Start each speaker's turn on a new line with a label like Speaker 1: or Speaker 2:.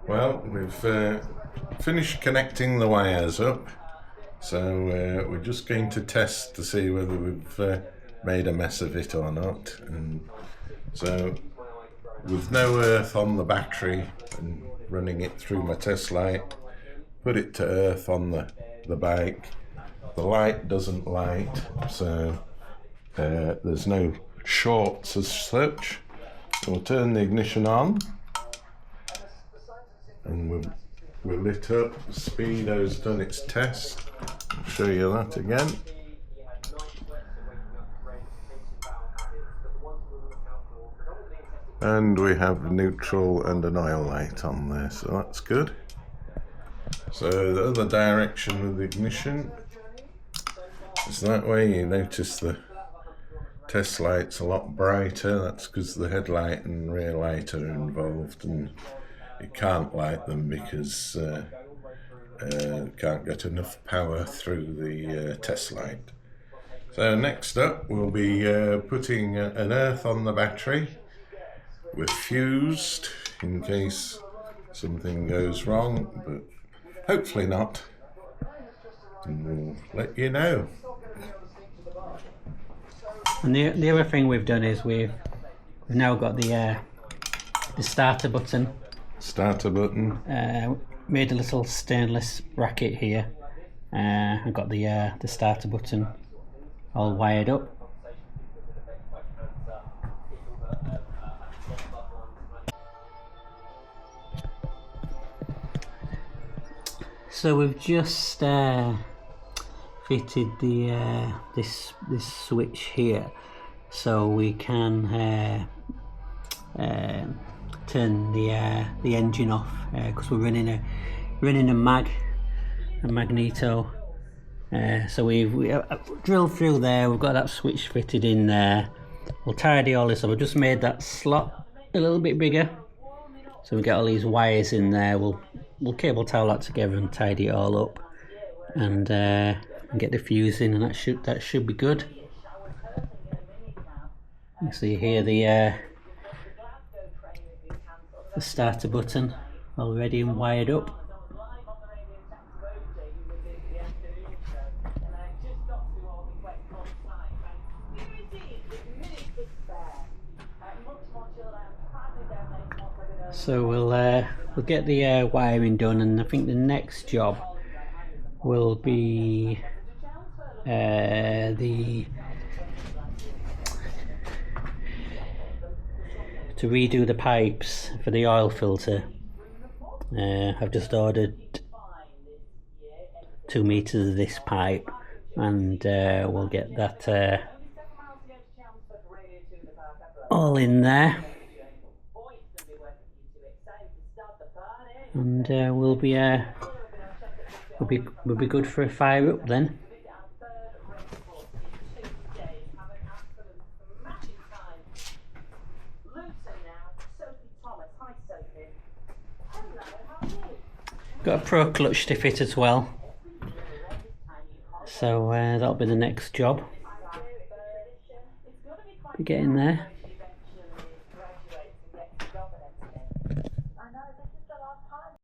Speaker 1: Well, we've finished connecting the wires up, so we're just going to test to see whether we've made a mess of it or not. And so, with no earth on the battery and running it through my test light, put it to earth on the bike. The light doesn't light, so there's no shorts as such. So we'll turn the ignition on, and we're lit up. The speedo's done its test. I'll show you that again. And we have neutral and an oil light on there, so that's good. So the other direction with the ignition is that way. You notice the test light's a lot brighter. That's because the headlight and rear light are involved, and you can't light them because you can't get enough power through the test light. So next up we'll be putting an earth on the battery with fused in case something goes wrong, but hopefully not, and we'll let you know.
Speaker 2: And the other thing we've done is we've now got the starter button.
Speaker 1: Starter button.
Speaker 2: Made a little stainless bracket here. I've got the starter button all wired up. So we've just fitted the this switch here, so we can turn the engine off because we're running a magneto. So we drilled through there. We've got that switch fitted in there. We'll tidy all this up. I've just made that slot a little bit bigger, so we get all these wires in there. We'll cable towel that together and tidy it all up, and get the fuse in, and that should be good. You see here the starter button already and wired up. So we'll get the wiring done, and I think the next job will be to redo the pipes for the oil filter. I've just ordered 2 meters of this pipe, and we'll get that all in there, and we'll be good for a fire up then. Got a pro clutch to fit as well, so that'll be the next job. Be getting there.